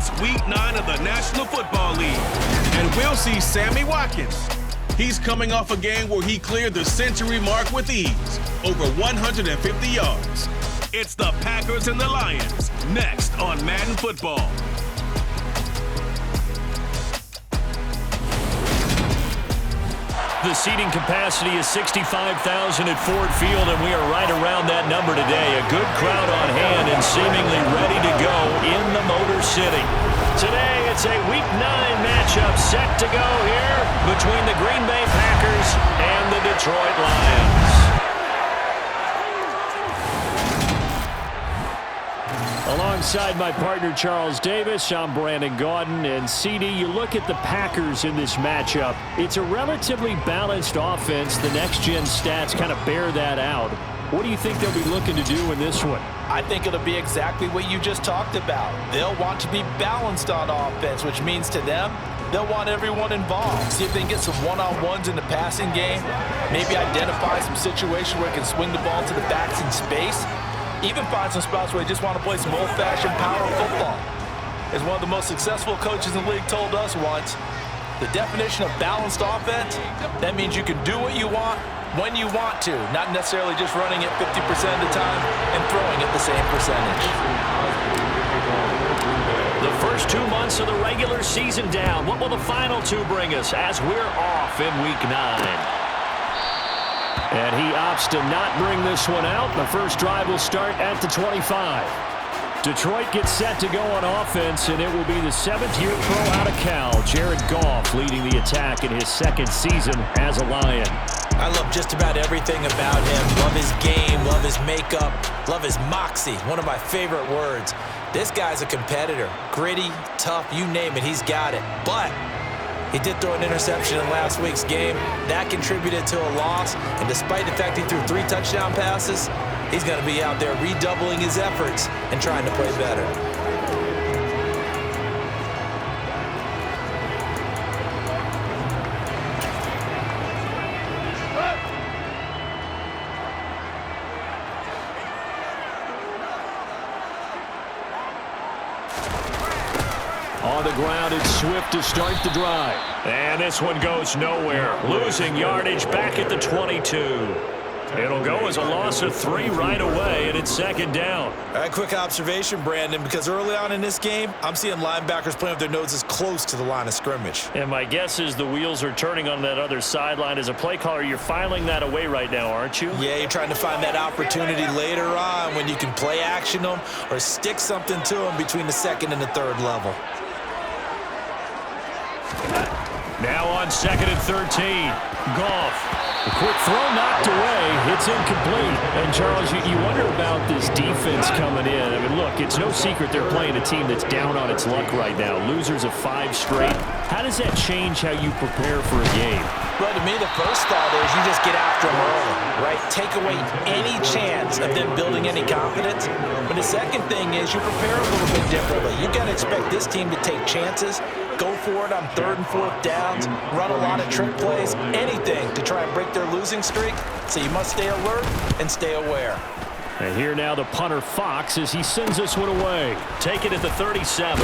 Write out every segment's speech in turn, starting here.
It's Week 9 of the National Football League, and we'll see Sammy Watkins. He's coming off a game where he cleared the century mark with ease, over 150 yards. It's the Packers and the Lions, next on Madden Football. The seating capacity is 65,000 at Ford Field, and we are right around that number today. A good crowd on hand and seemingly ready to go in the Motor City. Today, it's a Week 9 matchup set to go here between the Green Bay Packers and the Detroit Lions. Alongside my partner Charles Davis, I'm Brandon Gaudin. And CD, you look at the Packers in this matchup. It's a relatively balanced offense. The next-gen stats kind of bear that out. What do you think they'll be looking to do in this one? I think it'll be exactly what you just talked about. They'll want to be balanced on offense, which means to them, they'll want everyone involved. See if they can get some one-on-ones in the passing game. Maybe identify some situations where they can swing the ball to the backs in space. Even find some spots where they just want to play some old-fashioned power football. As one of the most successful coaches in the league told us once, the definition of balanced offense, that means you can do what you want when you want to, not necessarily just running it 50% of the time and throwing it the same percentage. The first 2 months of the regular season down. What will the final two bring us as we're off in Week 9? And he opts to not bring this one out. The first drive will start at the 25. Detroit gets set to go on offense, and it will be the 7th-year pro out of Cal, Jared Goff, leading the attack in his second season as a Lion. I love just about everything about him. Love his game, love his makeup, love his moxie, one of my favorite words. This guy's a competitor. Gritty, tough, you name it, he's got it. But he did throw an interception in last week's game. That contributed to a loss. And despite the fact he threw 3 touchdown passes, he's going to be out there redoubling his efforts and trying to play better. On the ground, it's Swift to start the drive. And this one goes nowhere. Losing yardage back at the 22. It'll go as a loss of 3 right away, and it's second down. All right, quick observation, Brandon, because early on in this game, I'm seeing linebackers playing with their noses close to the line of scrimmage. And my guess is the wheels are turning on that other sideline. As a play caller, you're filing that away right now, aren't you? Yeah, you're trying to find that opportunity later on when you can play action them or stick something to them between the second and the third level. Now on 2nd and 13. Goff. A quick throw knocked away. It's incomplete. And, Charles, you wonder about this defense coming in. I mean, look, it's no secret they're playing a team that's down on its luck right now. Losers of 5 straight. How does that change how you prepare for a game? Well, to me, the first thought is you just get after them early, right? Take away any chance of them building any confidence. But the second thing is you prepare a little bit differently. You got to expect this team to take chances, go for it on 3rd and 4th downs, run a lot of trick plays, anything to try and break their losing streak. So you must stay alert and stay aware. And here now the punter Fox as he sends this one away. Take it at the 37.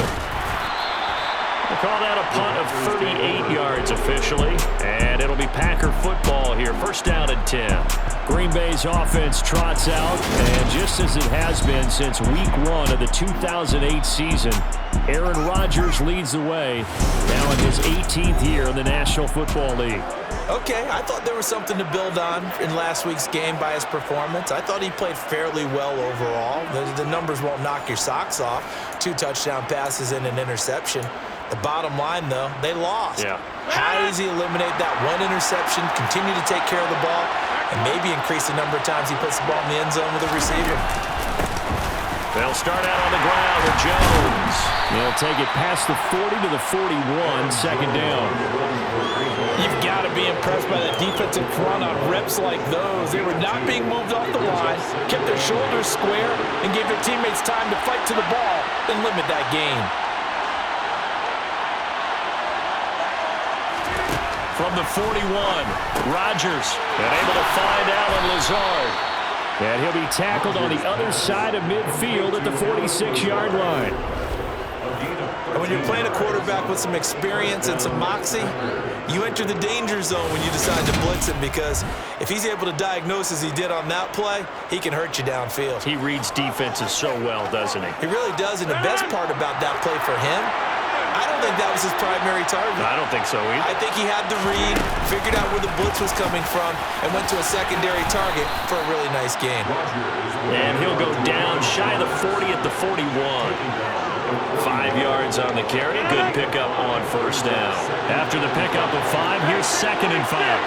They call that a punt of 38 yards officially. And it'll be Packer football here. First down and 10. Green Bay's offense trots out. And just as it has been since week 1 of the 2008 season, Aaron Rodgers leads the way now in his 18th year in the National Football League. Okay, I thought there was something to build on in last week's game by his performance. I thought he played fairly well overall. The numbers won't knock your socks off. 2 touchdown passes and an interception. The bottom line, though, they lost. Yeah. How does he eliminate that 1 interception, continue to take care of the ball, and maybe increase the number of times he puts the ball in the end zone with a receiver? They'll start out on the ground with Jones. They'll take it past the 40 to the 41, second down. You've got to be impressed by the defensive front on reps like those. They were not being moved off the line, kept their shoulders square, and gave their teammates time to fight to the ball and limit that gain. From the 41, Rodgers, and able to find Allen Lazard. And he'll be tackled on the other side of midfield at the 46-yard line. And when you're playing a quarterback with some experience and some moxie, you enter the danger zone when you decide to blitz him, because if he's able to diagnose as he did on that play, he can hurt you downfield. He reads defenses so well, doesn't he? He really does, and the best part about that play for him, I don't think that was his primary target. I don't think so either. I think he had the read, figured out where the blitz was coming from, and went to a secondary target for a really nice gain. And he'll go down shy of the 40 at the 41. 5 yards on the carry. Good pickup on first down. After the pickup of 5, here's 2nd and 5.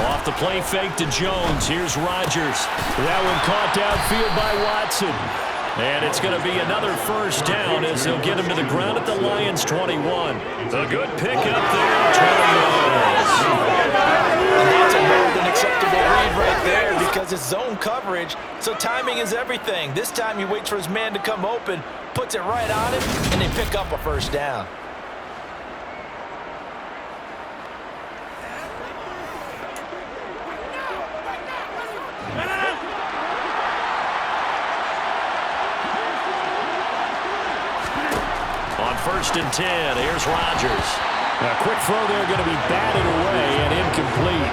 Off the play fake to Jones. Here's Rodgers. That one caught downfield by Watson. And it's going to be another first down as they'll get him to the ground at the Lions' 21. A good pickup there. 20 That's a more than acceptable read right there, because it's zone coverage, so timing is everything. This time he waits for his man to come open, puts it right on him, and they pick up a first down. On 1st and 10, here's Rodgers. A quick throw there, going to be batted away and incomplete.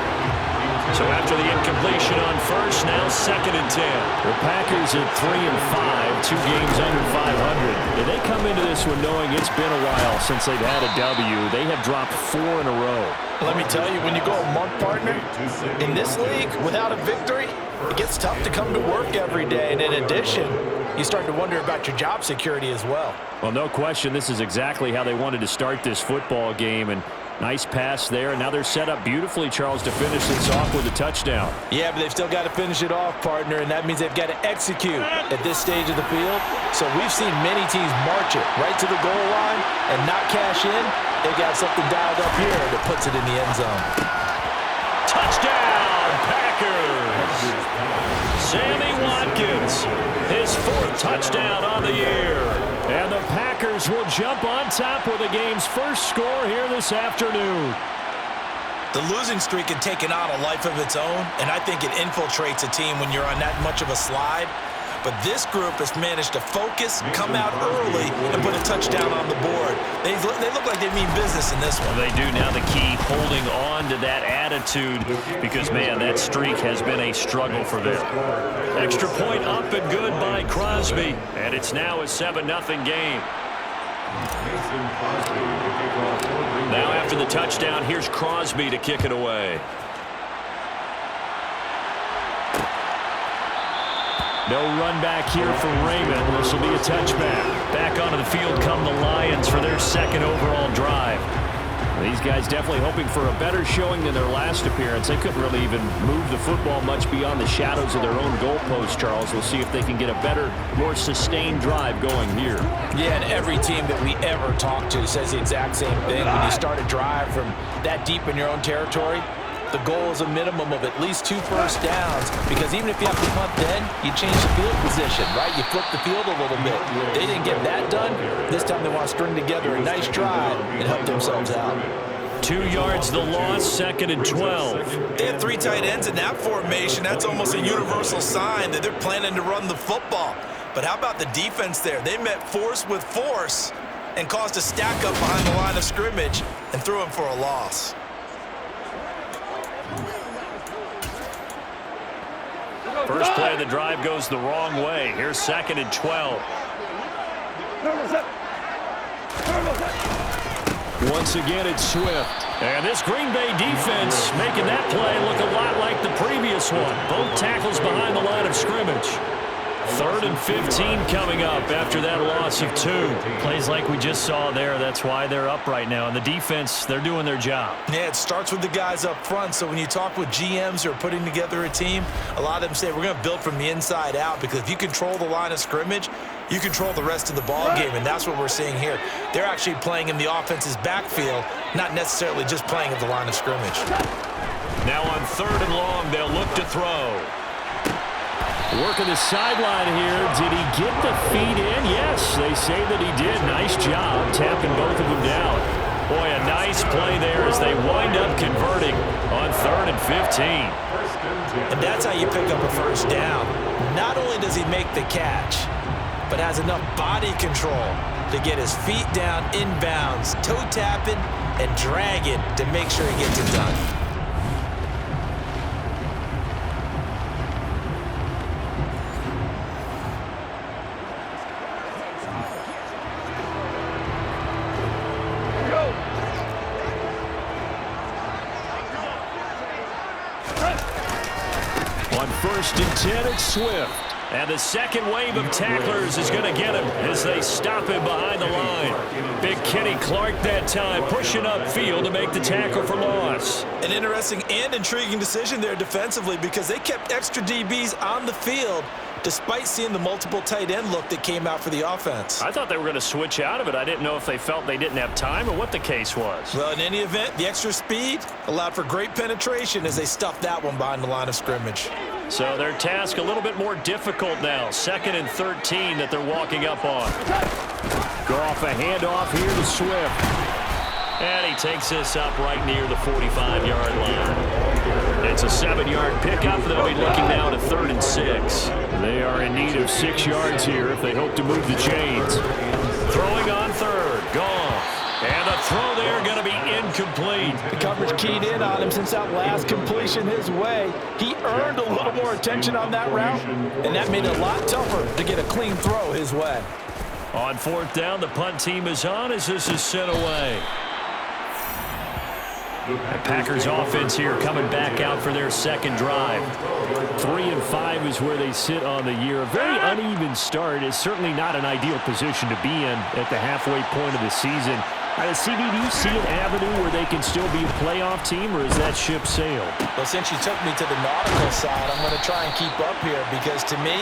So after the incompletion on first, now 2nd and 10. The Packers at 3 and 5, 2 games under 500. And they come into this one knowing it's been a while since they've had a W. They have dropped 4 in a row. Let me tell you, when you go a month, partner, in this league, without a victory, it gets tough to come to work every day. And in addition, you start to wonder about your job security as well. Well, no question, this is exactly how they wanted to start this football game. And nice pass there. And now they're set up beautifully, Charles, to finish this off with a touchdown. Yeah, but they've still got to finish it off, partner, and that means they've got to execute at this stage of the field. So we've seen many teams march it right to the goal line and not cash in. They got something dialed up here that puts it in the end zone. Touchdown, Packers! Sammy Watkins, his 4th touchdown on the year. And the Packers will jump on top with the game's first score here this afternoon. The losing streak had taken on a life of its own, and I think it infiltrates a team when you're on that much of a slide. But this group has managed to focus, come out early, and put a touchdown on the board. They look like they mean business in this one. Well, they do. Now the key, holding on to that attitude, because, man, that streak has been a struggle for them. Extra point up and good by Crosby, and it's now a 7-0 game. Now after the touchdown, here's Crosby to kick it away. No run back here from Raymond. This will be a touchback. Back onto the field come the Lions for their 2nd overall drive. These guys definitely hoping for a better showing than their last appearance. They couldn't really even move the football much beyond the shadows of their own goalpost, Charles. We'll see if they can get a better, more sustained drive going here. Yeah, and every team that we ever talk to says the exact same thing. When you start a drive from that deep in your own territory, the goal is a minimum of at least 2 first downs, because even if you have to punt then, you change the field position, right? You flip the field a little bit. They didn't get that done. This time they want to string together a nice drive and help themselves out. 2 yards the loss, 2nd and 12. They had 3 tight ends in that formation. That's almost a universal sign that they're planning to run the football. But how about the defense there? They met force with force and caused a stack up behind the line of scrimmage and threw him for a loss. First play of the drive goes the wrong way. Here's 2nd and 12. Once again, it's Swift. And this Green Bay defense making that play look a lot like the previous one. Both tackles behind the line of scrimmage. 3rd and 15 coming up after that loss of 2. Plays like we just saw there. That's why they're up right now. And the defense, they're doing their job. Yeah, it starts with the guys up front. So when you talk with GMs who are putting together a team, a lot of them say we're going to build from the inside out, because if you control the line of scrimmage, you control the rest of the ball game, and that's what we're seeing here. They're actually playing in the offense's backfield, not necessarily just playing at the line of scrimmage. Now on 3rd and long, they'll look to throw. Working the sideline here. Did he get the feet in? Yes, they say that he did. Nice job tapping both of them down. Boy, a nice play there as they wind up converting on 3rd and 15. And that's how you pick up a first down. Not only does he make the catch, but has enough body control to get his feet down inbounds, toe tapping and dragging to make sure he gets it done. On 1st and 10, it's Swift. And the second wave of tacklers is going to get him as they stop him behind the line. Big Kenny Clark that time pushing upfield to make the tackle for loss. An interesting and intriguing decision there defensively because they kept extra DBs on the field despite seeing the multiple tight end look that came out for the offense. I thought they were going to switch out of it. I didn't know if they felt they didn't have time or what the case was. Well, in any event, the extra speed allowed for great penetration as they stuffed that one behind the line of scrimmage. So their task a little bit more difficult now. 2nd and 13 that they're walking up on. Goff a handoff here to Swift. And he takes this up right near the 45-yard line. It's a 7-yard pickup. They'll be looking now to 3rd and 6. They are in need of 6 yards here if they hope to move the chains. Throwing on 3rd. Goff. And the throw there going to be incomplete. The coverage keyed in on him since that last completion his way. He earned a little more attention on that route, and that made it a lot tougher to get a clean throw his way. On 4th down, the punt team is on as this is sent away. The Packers offense here coming back out for their second drive. 3 and 5 is where they sit on the year. A very uneven start is certainly not an ideal position to be in at the halfway point of the season. CD, do you see an avenue where they can still be a playoff team, or is that ship sailed? Well, since you took me to the nautical side, I'm going to try and keep up here because to me,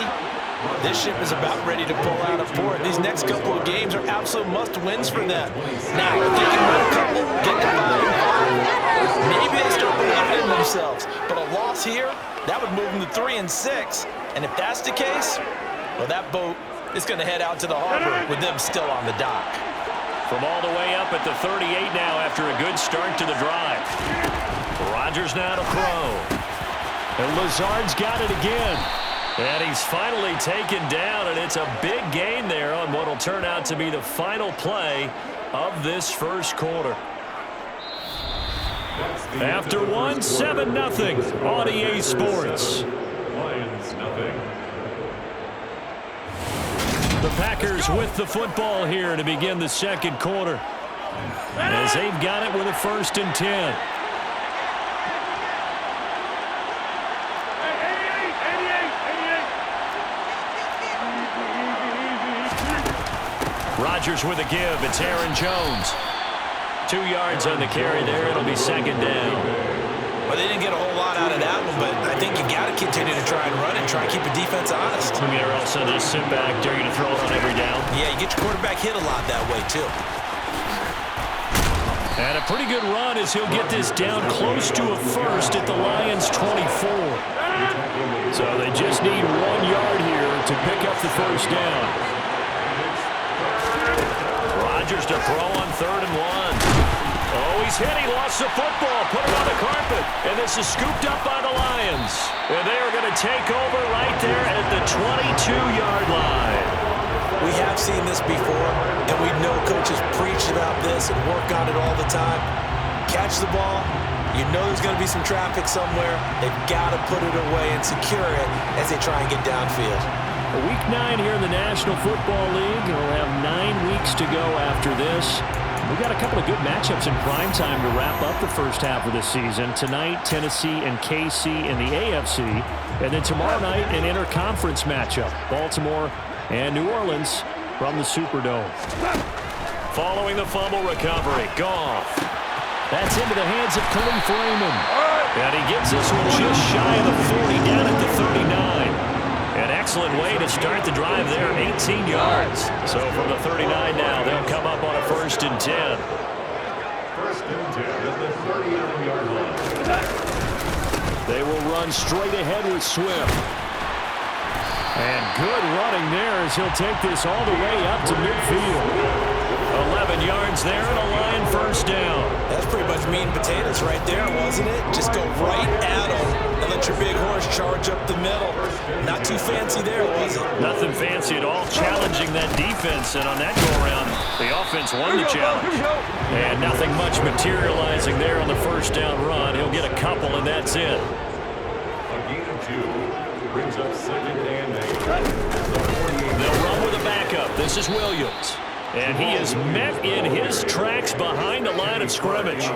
this ship is about ready to pull out of port. These next couple of games are absolute must-wins for them. Now, if they can win a couple, get to 5-5, maybe they start believing in themselves. But a loss here, that would move them to 3 and 6. And if that's the case, well, that boat is going to head out to the harbor with them still on the dock. From all the way up at the 38 now after a good start to the drive. Rodgers now to throw. And Lazard's got it again. And he's finally taken down, and it's a big gain there on what will turn out to be the final play of this first quarter. After one, 7-0 on EA Sports. The Packers with the football here to begin the second quarter. As they've got it with a 1st and 10. Rodgers with a give. It's Aaron Jones. 2 yards on the carry there. It'll be 2nd down. Well, they didn't get a whole lot out of that one, but I think you got to continue to try and run and try and keep the defense honest. I mean, or else they'll just sit back, dare you to throw it on every down. Yeah, you get your quarterback hit a lot that way, too. And a pretty good run as he'll get this down close to a first at the Lions' 24. So they just need 1 yard here to pick up the first down. Rodgers to throw on 3rd and 1. Oh, he's hit. He lost the football. Put it on the carpet. And this is scooped up by the Lions. And they are going to take over right there at the 22-yard line. We have seen this before, and we know coaches preach about this and work on it all the time. Catch the ball. You know there's going to be some traffic somewhere. They've got to put it away and secure it as they try and get downfield. Week 9 here in the National Football League. We'll have 9 weeks to go after this. We've got a couple of good matchups in prime time to wrap up the first half of the season. Tonight, Tennessee and KC in the AFC. And then tomorrow night, an interconference matchup. Baltimore and New Orleans from the Superdome. Following the fumble recovery, Goff. That's into the hands of Khalif Raymond. And he gets this one just shy of the 40, down at the 39. An excellent way to start the drive there, 18 yards. So from the 39 now, they'll come up on a 1st and 10. 1st and 10 at the 39-yard line. They will run straight ahead with Swift. And good running there as he'll take this all the way up to midfield. 11 yards there and a Lion 1st down. meat and potatoes right there, wasn't it? Just go right at them and let your big horse charge up the middle. Not too fancy there, was it? Nothing fancy at all, challenging that defense, and on that go-around, the offense won the challenge. And nothing much materializing there on the first down run. He'll get a couple, and that's it. A gain of 2 brings up 2nd and 8. They'll run with a backup. This is Williams. And he is met in his tracks behind the line of scrimmage.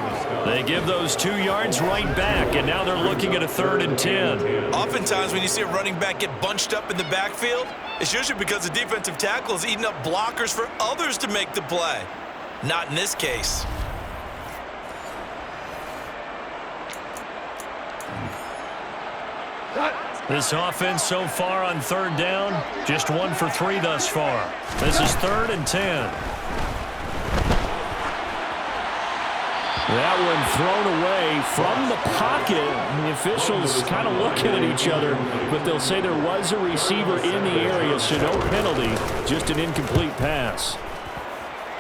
They give those 2 yards right back, and now they're looking at a 3rd and 10. Oftentimes when you see a running back get bunched up in the backfield, it's usually because the defensive tackle is eating up blockers for others to make the play. Not in this case. This offense so far on 3rd down, just 1 for 3 thus far. This is 3rd and 10. That one thrown away from the pocket. The officials kind of looking at each other, but they'll say there was a receiver in the area, so no penalty, just an incomplete pass.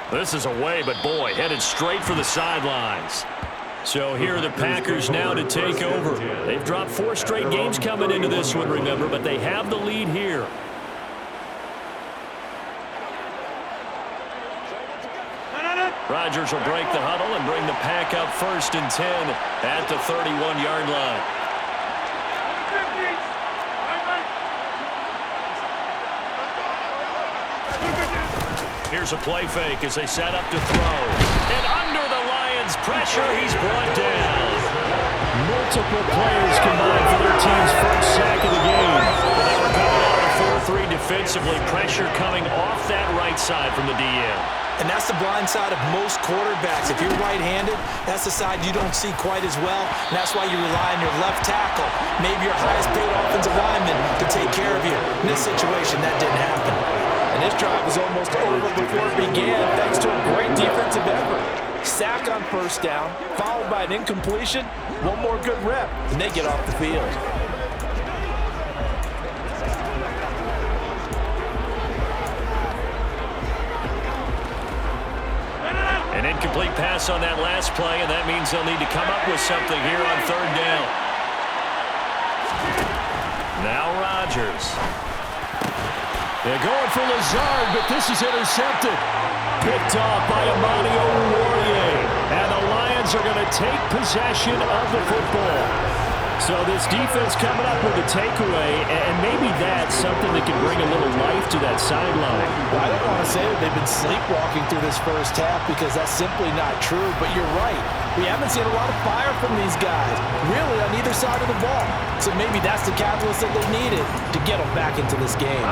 This is away, but boy, headed straight for the sidelines. So here are the Packers now to take over. They've dropped 4 straight games coming into this one, remember, but they have the lead here. Rodgers will break the huddle and bring the pack up 1st and 10 at the 31-yard line. Here's a play fake as they set up to throw. And under the Lions' pressure, he's brought down. Multiple players combined for their team's first sack of the game. They were coming out of 4-3 defensively. Pressure coming off that right side from the DN. And that's the blind side of most quarterbacks. If you're right-handed, that's the side you don't see quite as well, and that's why you rely on your left tackle, maybe your highest-paid offensive lineman, to take care of you. In this situation, that didn't happen. And this drive was almost over before it began, thanks to a great defensive effort. Sack on 1st down, followed by an incompletion, one more good rep, and they get off the field. An incomplete pass on that last play, and that means they'll need to come up with something here on 3rd down. Now Rodgers. They're going for Lazard, but this is intercepted. Picked off by Amani Oruwariye. And the Lions are going to take possession of the football. So this defense coming up with a takeaway, and maybe that's something that can bring a little life to that sideline. Well, I don't want to say that they've been sleepwalking through this first half because that's simply not true, but you're right. We haven't seen a lot of fire from these guys, really on either side of the ball. So maybe that's the catalyst that they needed to get them back into this game.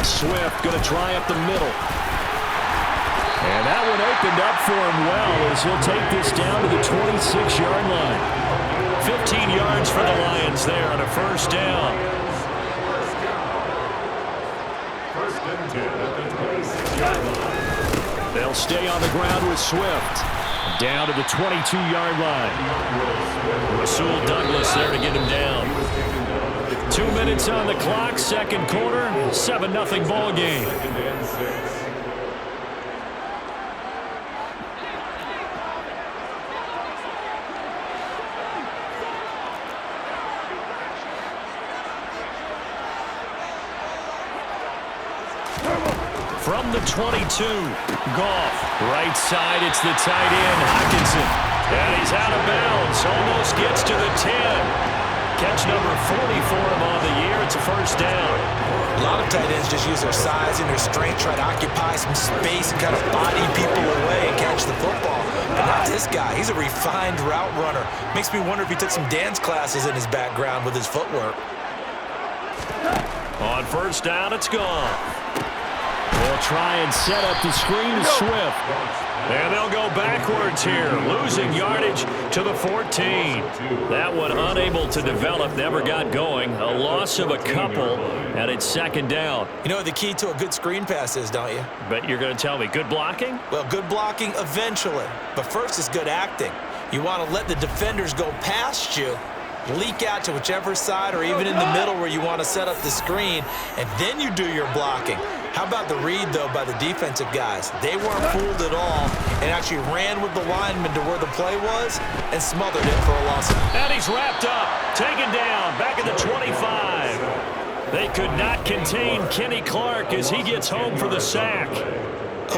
Swift going to try up the middle. And that one opened up for him well as he'll take this down to the 26-yard line. 15 yards for the Lions there on a 1st down. 1st and 10 at the 26-yard line. They'll stay on the ground with Swift. Down to the 22-yard line. Rasul Douglas there to get him down. 2 minutes on the clock, 2nd quarter, 7-0 ball game. From the 22, Goff. Right side, it's the tight end, Hockenson. And he's out of bounds, almost gets to the 10. Catch number 40 for him on the year. It's a 1st down. A lot of tight ends just use their size and their strength, try to occupy some space and kind of body people away and catch the football. But not this guy. He's a refined route runner. Makes me wonder if he took some dance classes in his background with his footwork. On 1st down, it's gone. They'll try and set up the screen to Swift. And they'll go backwards here, losing yardage to the 14. That one unable to develop, never got going. A loss of a couple, and it's 2nd down. You know what the key to a good screen pass is, don't you? But you're going to tell me, good blocking? Well, good blocking eventually. But first is good acting. You want to let the defenders go past you, leak out to whichever side or even in the middle where you want to set up the screen, and then you do your blocking. How about the read, though, by the defensive guys? They weren't fooled at all and actually ran with the lineman to where the play was and smothered it for a loss. And he's wrapped up, taken down, back at the 25. They could not contain Kenny Clark as he gets home for the sack.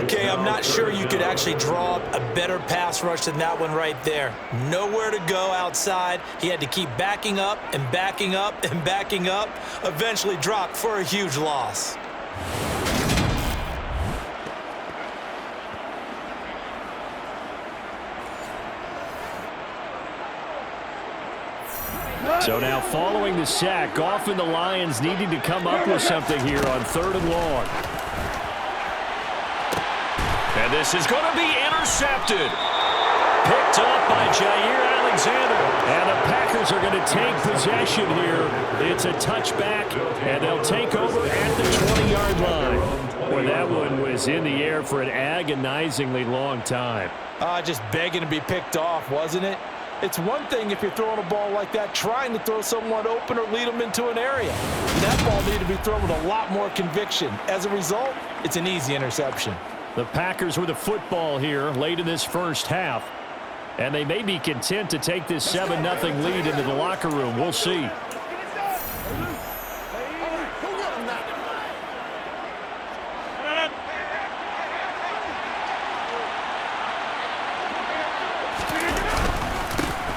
Okay, I'm not sure you could actually draw up a better pass rush than that one right there. Nowhere to go outside. He had to keep backing up and backing up and backing up. Eventually dropped for a huge loss. So now following the sack, often the Lions needing to come up with something here on 3rd and long. And this is going to be intercepted. Picked up by Jair Alexander. And the Packers are going to take possession here. It's a touchback, and they'll take over at the 20-yard line. Boy, that one was in the air for an agonizingly long time. Just begging to be picked off, wasn't it? It's one thing if you're throwing a ball like that, trying to throw someone open or lead them into an area. That ball needed to be thrown with a lot more conviction. As a result, it's an easy interception. The Packers with the football here late in this first half. And they may be content to take this 7-0 lead into the locker room. We'll see.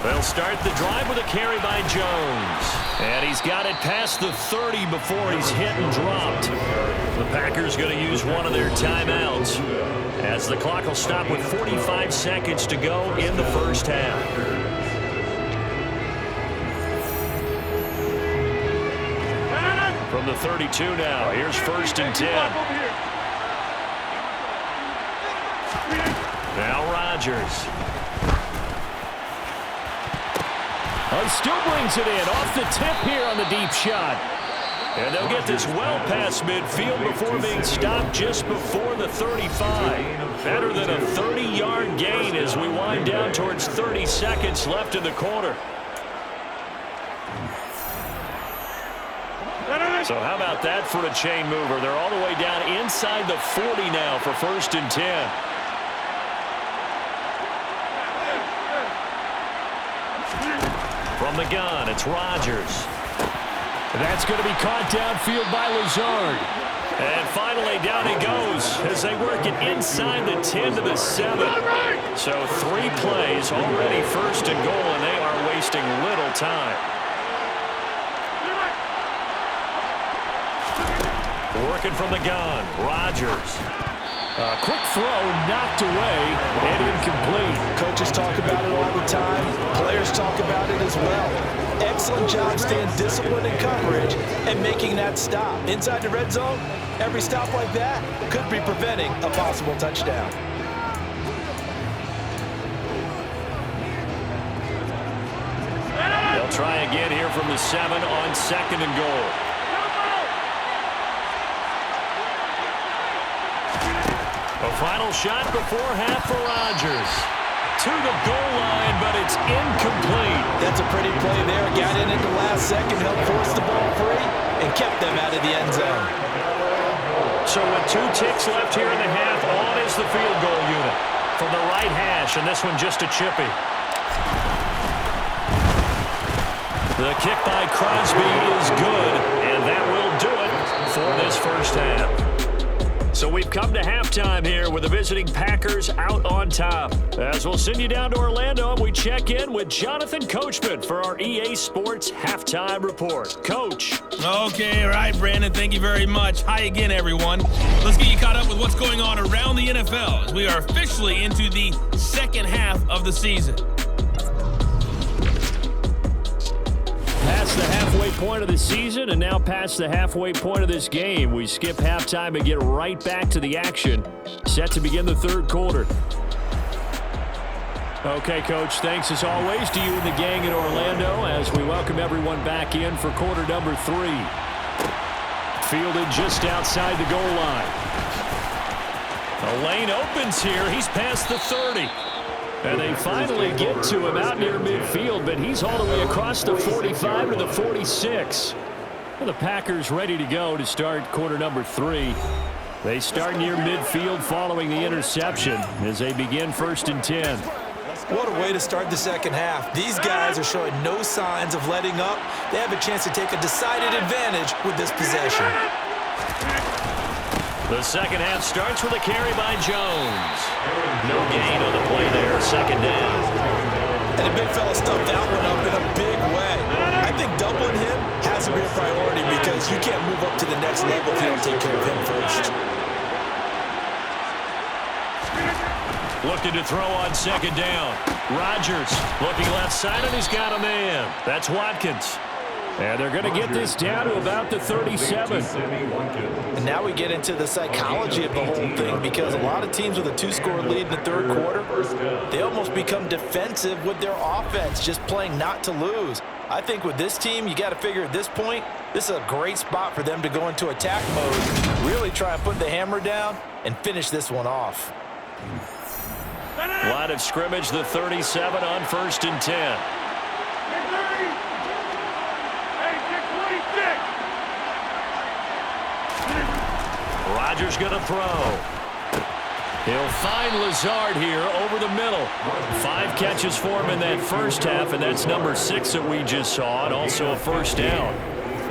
They'll start the drive with a carry by Jones. And he's got it past the 30 before he's hit and dropped. The Packers going to use one of their timeouts as the clock will stop with 45 seconds to go in the first half. From the 32 now, here's 1st and 10. Now Rodgers. Still brings it in off the tip here on the deep shot. And they'll get this well past midfield before being stopped just before the 35. Better than a 30-yard gain as we wind down towards 30 seconds left in the quarter. So how about that for a chain mover? They're all the way down inside the 40 now for 1st and 10. From the gun, it's Rodgers. That's going to be caught downfield by Lazard. And finally, down he goes as they work it inside the 10 to the 7. So 3 plays, already 1st and goal, and they are wasting little time. Working from the gun, Rodgers. A quick throw knocked away and incomplete. Coaches talk about it all the time. Players talk about it as well. Excellent job staying disciplined in coverage and making that stop. Inside the red zone, every stop like that could be preventing a possible touchdown. They'll try again here from the 7 on 2nd and goal. A final shot before half for Rodgers. To the goal line, but it's incomplete. That's a pretty play there. Got in at the last second, helped force the ball free, and kept them out of the end zone. So with 2 ticks left here in the half, on is the field goal unit. From the right hash, and this one just a chippy. The kick by Crosby is good, and that will do it for this first half. So we've come to halftime here with the visiting Packers out on top. As we'll send you down to Orlando, we check in with Jonathan Coachman for our EA Sports Halftime Report. Coach. Okay, all right, Brandon. Thank you very much. Hi again, everyone. Let's get you caught up with what's going on around the NFL as we are officially into the second half of the season. Past the halfway point of the season and now past the halfway point of this game. We skip halftime and get right back to the action. Set to begin the 3rd quarter. Okay, Coach, thanks as always to you and the gang in Orlando as we welcome everyone back in for quarter number 3. Fielded just outside the goal line. The lane opens here. He's past the 30. And they finally get to him out near midfield, but he's all the way across the 45 to the 46. Well, the Packers ready to go to start quarter number 3. They start near midfield following the interception as they begin 1st and 10. What a way to start the second half. These guys are showing no signs of letting up. They have a chance to take a decided advantage with this possession. The second half starts with a carry by Jones. No gain on the play there. 2nd down. And the big fella stuffed that one up in a big way. I think doubling him has to be a priority because you can't move up to the next level if you don't take care of him first. Looking to throw on 2nd down. Rodgers looking left side, and he's got a man. That's Watkins. And they're going to get this down to about the 37. And now we get into the psychology of the whole thing because a lot of teams with a 2-score lead in the 3rd quarter, they almost become defensive with their offense, just playing not to lose. I think with this team, you got to figure at this point, this is a great spot for them to go into attack mode, really try and put the hammer down and finish this one off. Line of scrimmage, the 37 on 1st and 10. Rodgers going to throw. He'll find Lazard here over the middle. 5 catches for him in that first half, and that's number 6 that we just saw, and also a 1st down.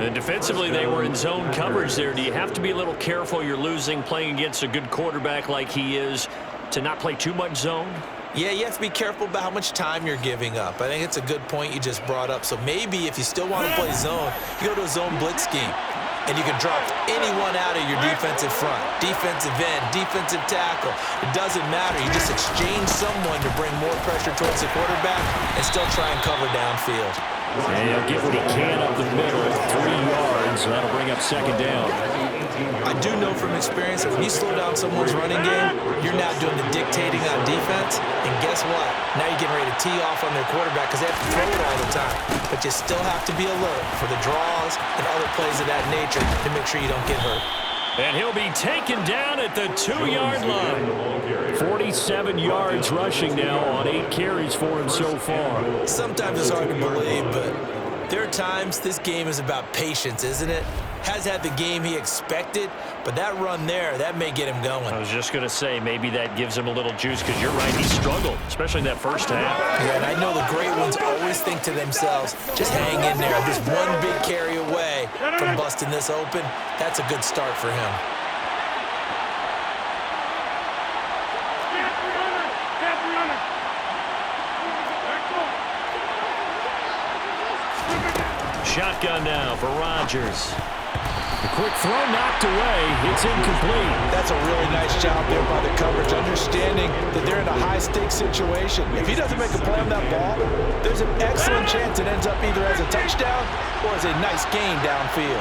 And defensively, they were in zone coverage there. Do you have to be a little careful? You're losing playing against a good quarterback like he is to not play too much zone? Yeah, you have to be careful about how much time you're giving up. I think it's a good point you just brought up. So maybe if you still want to play zone, you go to a zone blitz scheme. And you can drop anyone out of your defensive front, defensive end, defensive tackle. It doesn't matter. You just exchange someone to bring more pressure towards the quarterback and still try and cover downfield. And he'll get what he can up the middle, 3 yards. That'll bring up 2nd down. I do know from experience that when you slow down someone's running game, you're now doing the dictating on defense. And guess what? Now you're getting ready to tee off on their quarterback because they have to throw it all the time. But you still have to be alert for the draws and other plays of that nature to make sure you don't get hurt. And he'll be taken down at the 2-yard line. 47 yards rushing now on 8 carries for him so far. Sometimes it's hard to believe, but there are times this game is about patience, isn't it? Has had the game he expected, but that run there, that may get him going. I was just going to say, maybe that gives him a little juice because you're right, he struggled, especially in that first half. Yeah, and I know the great ones always think to themselves, just hang in there. Just one big carry away from busting this open. That's a good start for him. Shotgun now for Rodgers. The quick throw knocked away. It's incomplete. That's a really nice job there by the coverage, understanding that they're in a high-stakes situation. If he doesn't make a play on that ball, there's an excellent chance it ends up either as a touchdown or as a nice gain downfield.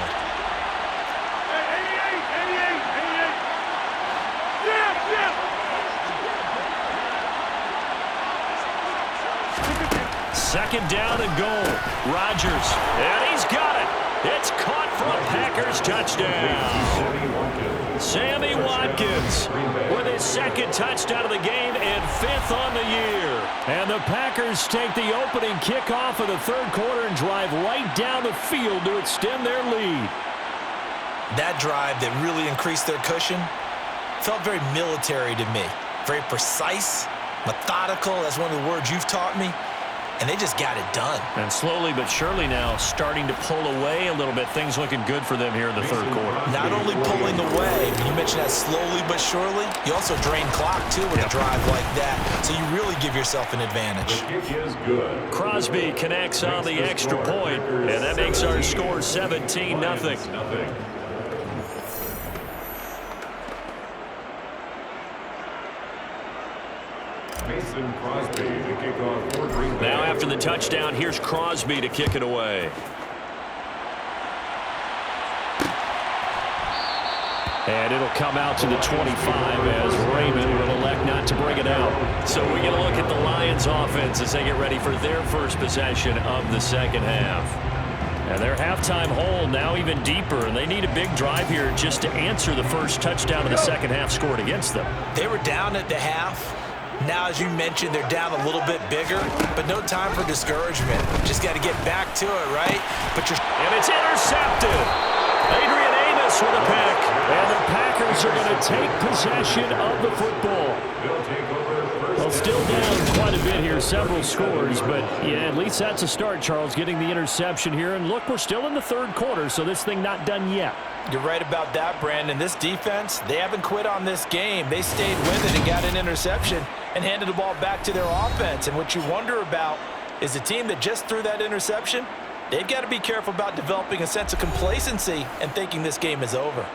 Second down and goal. Rodgers, and he's got it. It's caught for a Packers touchdown. Sammy Watkins with his 2nd touchdown of the game and 5th on the year. And the Packers take the opening kickoff of the 3rd quarter and drive right down the field to extend their lead. That drive that really increased their cushion felt very military to me. Very precise, methodical. That's one of the words you've taught me. And they just got it done. And slowly but surely now starting to pull away a little bit. Things looking good for them here in the 3rd quarter. Not only pulling away, you mentioned that slowly but surely, you also drain clock, too, with a drive like that. So you really give yourself an advantage. The kick is good. Crosby connects on the extra point, and that makes our score 17-0. Mason Crosby to kick off for Green Bay. Now after the touchdown, here's Crosby to kick it away. And it'll come out to the 25 as Raymond will elect not to bring it out. So we're going to look at the Lions offense as they get ready for their first possession of the 2nd half. And their halftime hole now even deeper, and they need a big drive here just to answer the first touchdown of the 2nd half scored against them. They were down at the half. Now, as you mentioned, they're down a little bit bigger, but no time for discouragement. Just got to get back to it, right? And it's intercepted. Adrian Amos with a pick. And the Packers are going to take possession of the football. Well, still down quite a bit here, several scores, but yeah, at least that's a start, Charles, getting the interception here. And look, we're still in the third quarter, so this thing not done yet. You're right about that, Brandon. This defense, they haven't quit on this game. They stayed with it and got an interception and handed the ball back to their offense. And what you wonder about is the team that just threw that interception, they've got to be careful about developing a sense of complacency and thinking this game is over.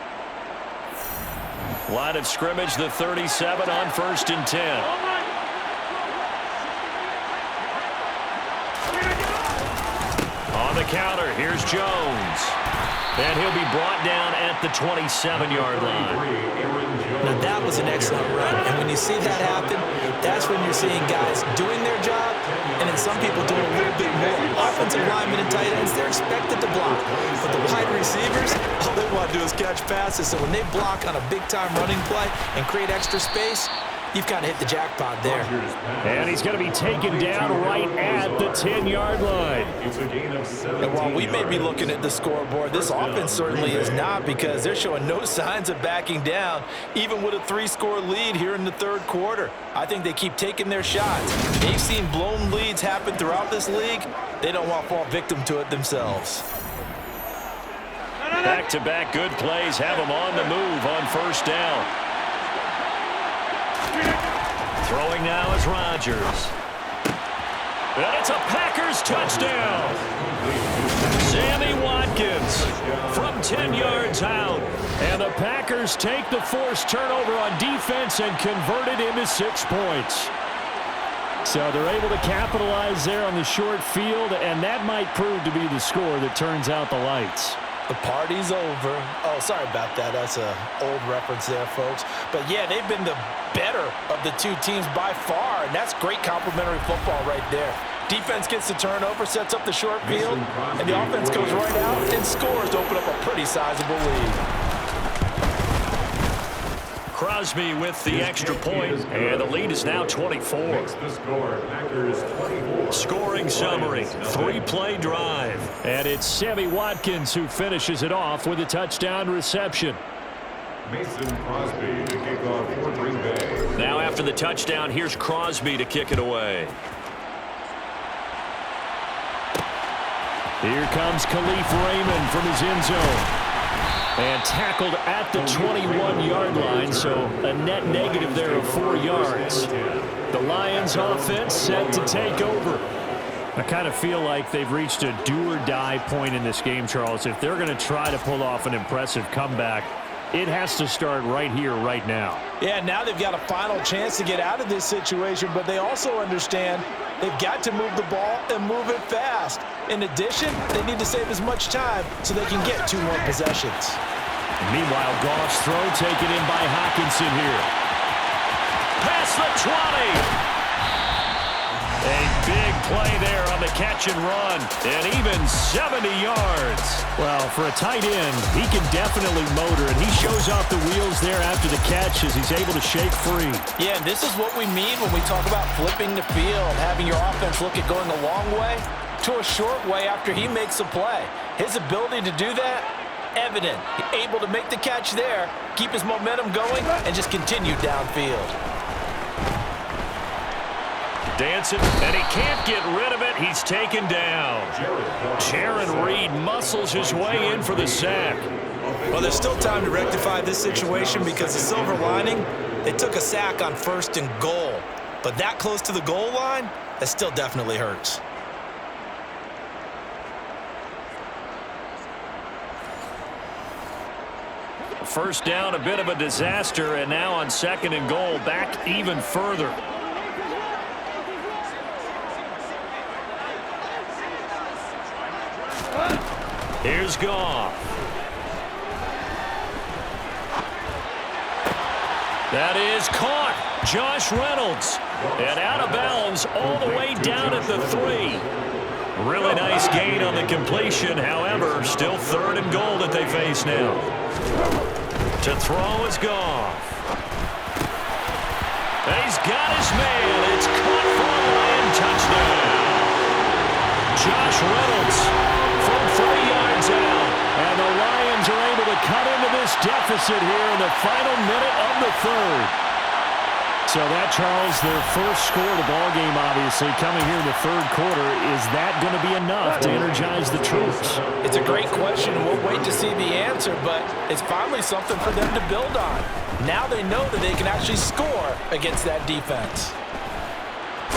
Line of scrimmage, the 37 on 1st and 10. On the counter, here's Jones. And he'll be brought down at the 27-yard line. Now, that was an excellent run. And when you see that happen, that's when you're seeing guys doing their job and then some people doing a little bit more. Offensive linemen and tight ends, they're expected to block. But the wide receivers, all they want to do is catch passes. So when they block on a big-time running play and create extra space, you've kind of hit the jackpot there. And he's going to be taken down right at the 10-yard line. And while we may be looking at the scoreboard, this offense certainly is not, because they're showing no signs of backing down, even with a 3-score lead here in the third quarter. I think they keep taking their shots. They've seen blown leads happen throughout this league. They don't want to fall victim to it themselves. Back-to-back good plays have them on the move on 1st down. Throwing now is Rodgers. And it's a Packers touchdown. Sammy Watkins from 10 yards out. And the Packers take the forced turnover on defense and convert it into 6 points. So they're able to capitalize there on the short field, and that might prove to be the score that turns out the lights. The party's over. Oh, sorry about that. That's an old reference there, folks. But, yeah, they've been the better of the two teams by far, and that's great complimentary football right there. Defense gets the turnover, sets up the short field, and the offense goes right out and scores to open up a pretty sizable lead. Crosby with the extra point, and the lead is now 24. Scoring summary, 3-play drive. And it's Sammy Watkins who finishes it off with a touchdown reception. Mason Crosby to kick off for Green Bay. Now after the touchdown, here's Crosby to kick it away. Here comes Khalif Raymond from his end zone. And tackled at the 21-yard line, so a net negative there of 4 yards. The Lions offense set to take over. I kind of feel like they've reached a do-or-die point in this game, Charles. If they're going to try to pull off an impressive comeback, it has to start right here, right now. Yeah, now they've got a final chance to get out of this situation, but they also understand they've got to move the ball and move it fast. In addition, they need to save as much time so they can get 2 more possessions. Meanwhile, Goff's throw taken in by Hockenson here. Past the 20. A big play there on the catch and run, and even 70 yards. Well, for a tight end, he can definitely motor, and he shows off the wheels there after the catch as he's able to shake free. Yeah, and this is what we mean when we talk about flipping the field, having your offense look at going a long way to a short way after he makes a play. His ability to do that, evident. Able to make the catch there, keep his momentum going, and just continue downfield. Dancing, and he can't get rid of it. He's taken down. Jaron Reed muscles his way in for the sack. Well, there's still time to rectify this situation because the silver lining, they took a sack on 1st and goal. But that close to the goal line, that still definitely hurts. First down, a bit of a disaster, and now on 2nd and goal, back even further. Here's Goff. That is caught. Josh Reynolds. And out of bounds all the way down at the 3. Really nice gain on the completion. However, still 3rd and goal that they face now. To throw is Goff. And he's got his man. It's caught for a Lion touchdown. Josh Reynolds from 30 yards out. And the Lions are able to cut into this deficit here in the final minute of the third. So that, Charles, their first score of the ballgame, obviously, coming here in the third quarter. Is that going to be enough to energize the troops? It's a great question. We'll wait to see the answer, but it's finally something for them to build on. Now they know that they can actually score against that defense.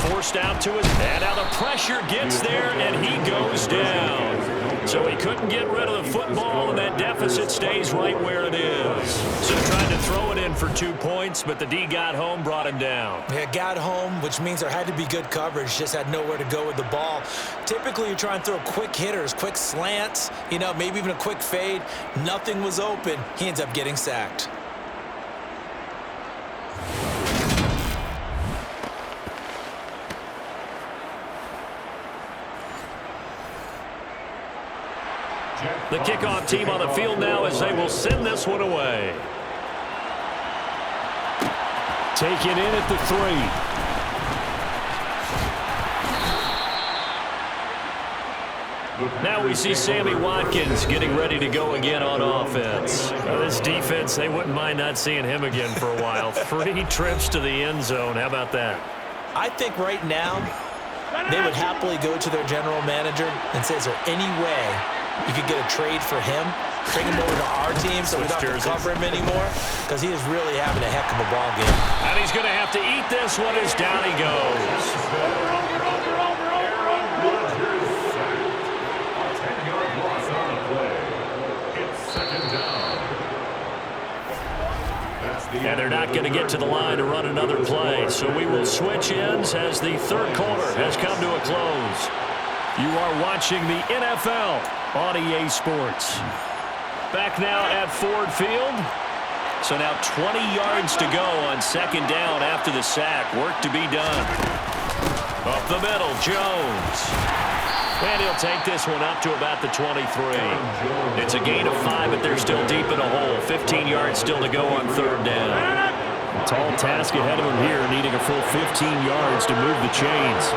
Forced out to his, and now the pressure gets there, and he goes down. So he couldn't get rid of the football, and that deficit stays right where it is. So tried to throw it in for 2 points, but the D got home, brought him down. Yeah, got home, which means there had to be good coverage. Just had nowhere to go with the ball. Typically, you try and throw quick hitters, quick slants, you know, maybe even a quick fade. Nothing was open. He ends up getting sacked. The kickoff team on the field now as they will send this one away. Taken in at the 3. Now we see Sammy Watkins getting ready to go again on offense. Now this defense, they wouldn't mind not seeing him again for a while. 3 trips to the end zone. How about that? I think right now they would happily go to their general manager and say, is there any way you could get a trade for him, bring him over to our team so we don't have to cover him anymore? Because he is really having a heck of a ball game. And he's going to have to eat this one as down he goes. And they're not going to get to the line to run another play. So we will switch ends as the third quarter has come to a close. You are watching the NFL on EA Sports. Back now at Ford Field. So now 20 yards to go on second down after the sack. Work to be done. Up the middle, Jones. And he'll take this one up to about the 23. It's a gain of 5, but they're still deep in a hole. 15 yards still to go on third down. A tall task ahead of him here, needing a full 15 yards to move the chains.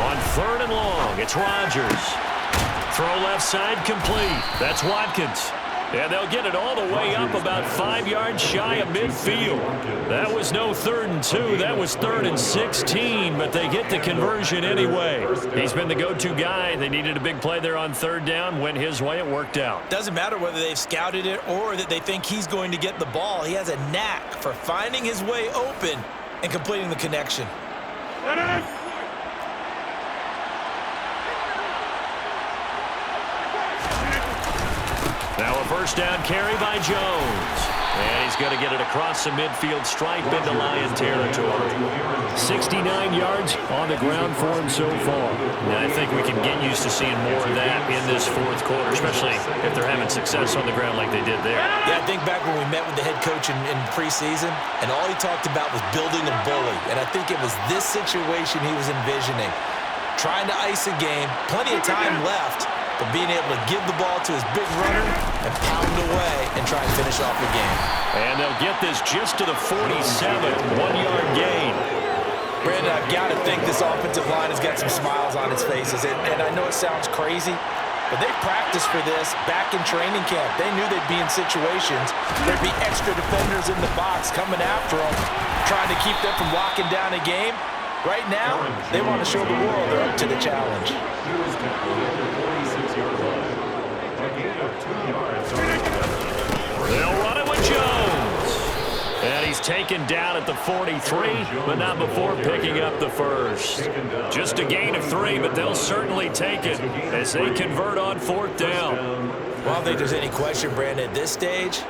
On third and long, it's Rodgers. Throw left side complete. That's Watkins. And they'll get it all the way up about 5 yards shy of midfield. That was no 3rd and 2. That was 3rd and 16, but they get the conversion anyway. He's been the go-to guy. They needed a big play there on third down. Went his way. It worked out. Doesn't matter whether they've scouted it or that they think he's going to get the ball. He has a knack for finding his way open and completing the connection. Now a first down carry by Jones. And he's going to get it across the midfield stripe into Lion territory. 69 yards on the ground for him so far. And I think we can get used to seeing more of that in this fourth quarter, especially if they're having success on the ground like they did there. Yeah, I think back when we met with the head coach in preseason, and all he talked about was building a bully. And I think it was this situation he was envisioning. Trying to ice a game, plenty of time left, but being able to give the ball to his big runner and pound away and try and finish off the game. And they'll get this just to the 47, 1-yard gain. Brandon, I've got to think this offensive line has got some smiles on its faces. And I know it sounds crazy, but they practiced for this back in training camp. They knew they'd be in situations. There'd be extra defenders in the box coming after them, trying to keep them from locking down a game. Right now, they want to show the world they're up to the challenge. They'll run it with Jones. And he's taken down at the 43, but not before picking up the first. Just a gain of 3, but they'll certainly take it as they convert on fourth down. Well, I don't think there's any question, Brandon, at this stage.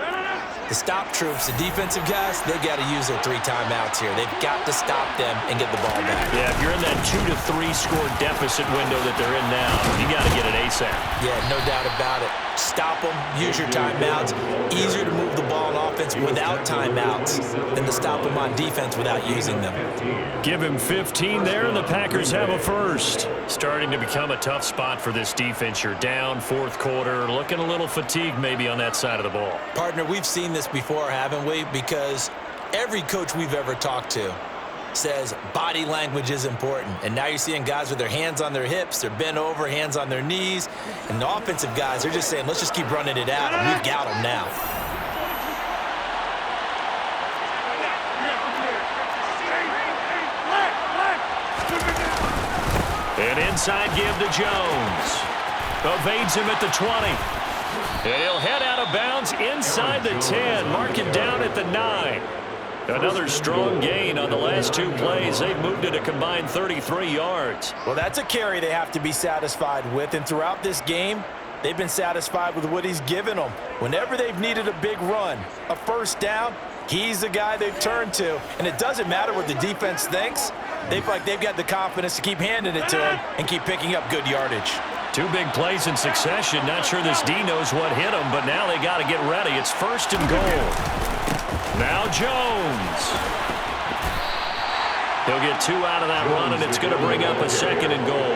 The stop troops, the defensive guys, they got to use their 3 timeouts here. They've got to stop them and get the ball back. Yeah, if you're in that 2 to 3 score deficit window that they're in now, you got to get it ASAP. Yeah, no doubt about it. Stop them, use your timeouts. Easier to move the ball on offense without timeouts than to stop them on defense without using them. Give him 15 there, and the Packers have a first. Starting to become a tough spot for this defense. You're down fourth quarter, looking a little fatigued maybe on that side of the ball. Partner, we've seen this before, haven't we? Because Every coach we've ever talked to says body language is important. And now you're seeing guys with their hands on their hips, they're bent over, hands on their knees. And the offensive guys, they're just saying, let's just keep running it out, and we've got them now. An inside give to Jones. Evades him at the 20. And he'll head out of bounds inside the 10. Mark it down at the 9. Another strong gain on the last 2 plays. They've moved it a combined 33 yards. Well, that's a carry they have to be satisfied with. And throughout this game, they've been satisfied with what he's given them. Whenever they've needed a big run, a first down, he's the guy they've turned to. And it doesn't matter what the defense thinks. They've got the confidence to keep handing it to him and keep picking up good yardage. 2 big plays in succession. Not sure this D knows what hit him, but now they got to get ready. It's 1st and goal. Now Jones. He'll get 2 out of that run, and it's going to bring up a 2nd and goal.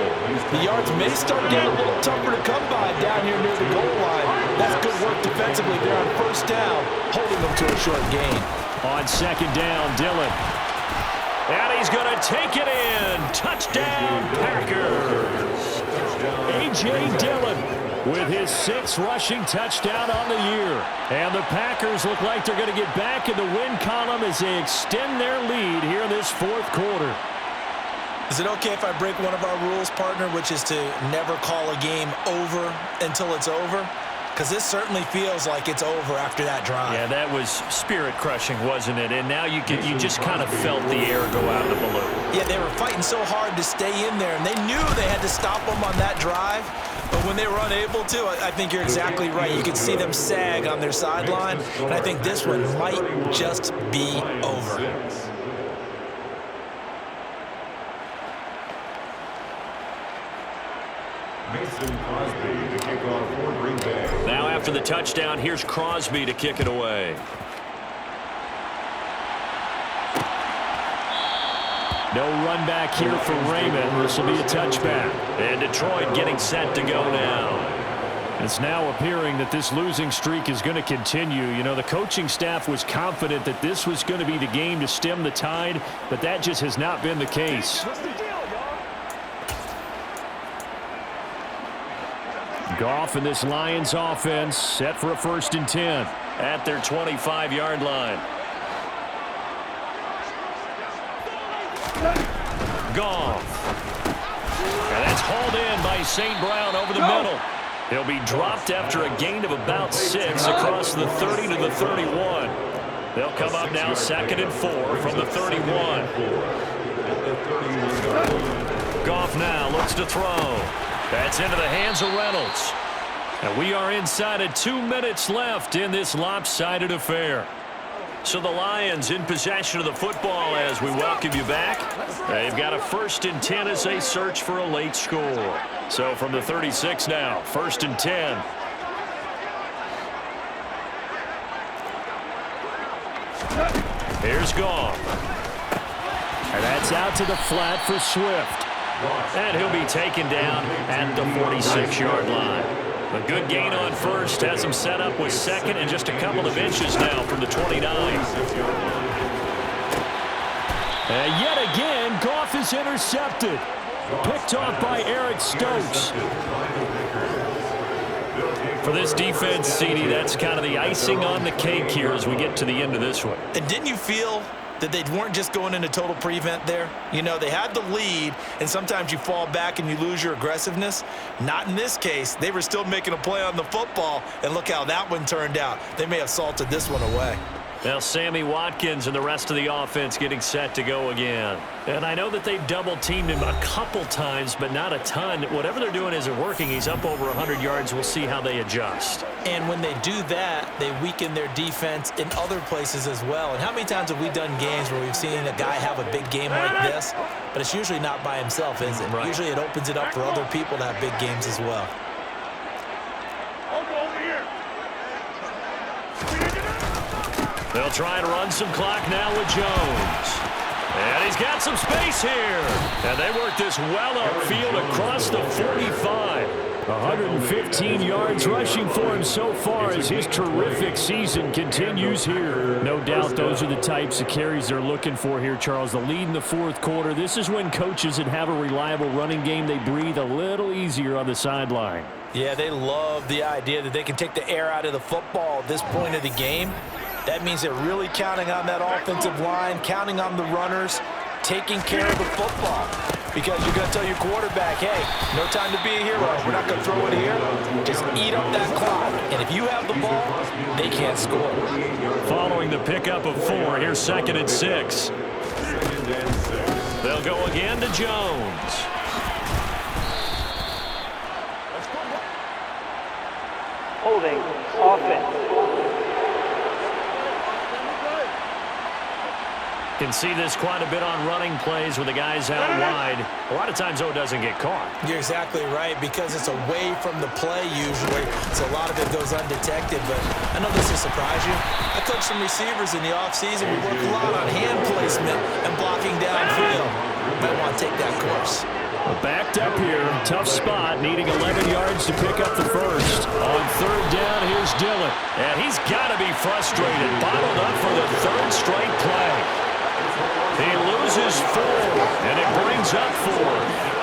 The yards may start getting a little tougher to come by down here near the goal line. That's good work defensively there on 1st down, holding them to a short gain. On 2nd down, Dillon. And he's going to take it in. Touchdown, Packers. A.J. Dillon with his 6th rushing touchdown on the year. And the Packers look like they're going to get back in the win column as they extend their lead here in this 4th quarter. Is it okay if I break one of our rules, partner, which is to never call a game over until it's over? Because this certainly feels like it's over after that drive. Yeah, that was spirit-crushing, wasn't it? And now you just kind of felt the air go out of the balloon. Yeah, they were fighting so hard to stay in there, and they knew they had to stop them on that drive. But when they were unable to, I think you're exactly right. You could see them sag on their sideline, and I think this one might just be over. Mason Crosby to kick off for Green Bay. Now after the touchdown, here's Crosby to kick it away. No run back here for Raymond. This will be a touchback. And Detroit getting set to go now. It's now appearing that this losing streak is going to continue. You know, the coaching staff was confident that this was going to be the game to stem the tide, but that just has not been the case. Goff and this Lions offense set for a 1st and 10 at their 25-yard line. Goff. And that's hauled in by St. Brown over the middle. He'll be dropped after a gain of about 6 across the 30 to the 31. They'll come up now 2nd and 4 from the 31. Goff now looks to throw. That's into the hands of Reynolds. And we are inside of 2 minutes left in this lopsided affair. So the Lions in possession of the football as we welcome you back. They've got a 1st and 10 as they search for a late score. So from the 36 now, 1st and 10. Here's Goff. And that's out to the flat for Swift. And he'll be taken down at the 46-yard line. A good gain on 1st has him set up with 2nd and just a couple of inches now from the 29. And yet again, Goff is intercepted. Picked off by Eric Stokes. For this defense, CD, that's kind of the icing on the cake here as we get to the end of this one. And didn't you feel that they weren't just going into total prevent there? You know, they had the lead, and sometimes you fall back and you lose your aggressiveness. Not in this case. They were still making a play on the football, and look how that one turned out. They may have salted this one away. Now Sammy Watkins and the rest of the offense getting set to go again. And I know that they've double-teamed him a couple times, but not a ton. Whatever they're doing isn't working. He's up over 100 yards. We'll see how they adjust. And when they do that, they weaken their defense in other places as well. And how many times have we done games where we've seen a guy have a big game like this? But it's usually not by himself, is it? Right. Usually it opens it up for other people to have big games as well. They'll try and run some clock now with Jones. And he's got some space here. And they work this well upfield across the 45. 115 yards rushing for him so far as his terrific season continues here. No doubt those are the types of carries they're looking for here, Charles. The lead in the fourth quarter. This is when coaches that have a reliable running game, they breathe a little easier on the sideline. Yeah, they love the idea that they can take the air out of the football at this point of the game. That means they're really counting on that offensive line, counting on the runners, taking care of the football. Because you're going to tell your quarterback, hey, no time to be a hero. We're not going to throw it here. Just eat up that clock. And if you have the ball, they can't score. Following the pickup of 4, here's 2nd and 6. They'll go again to Jones. Holding offense. Can see this quite a bit on running plays with the guys out wide. A lot of times, though, it doesn't get caught. You're exactly right, because it's away from the play usually, so a lot of it goes undetected. But I know this will surprise you. I coached some receivers in the offseason. We work a lot on hand placement and blocking downfield. Might want to take that course. Backed up here, tough spot, needing 11 yards to pick up the first. On 3rd down, here's Dillon. And he's got to be frustrated, bottled up for the 3rd straight play. He loses 4, and it brings up 4.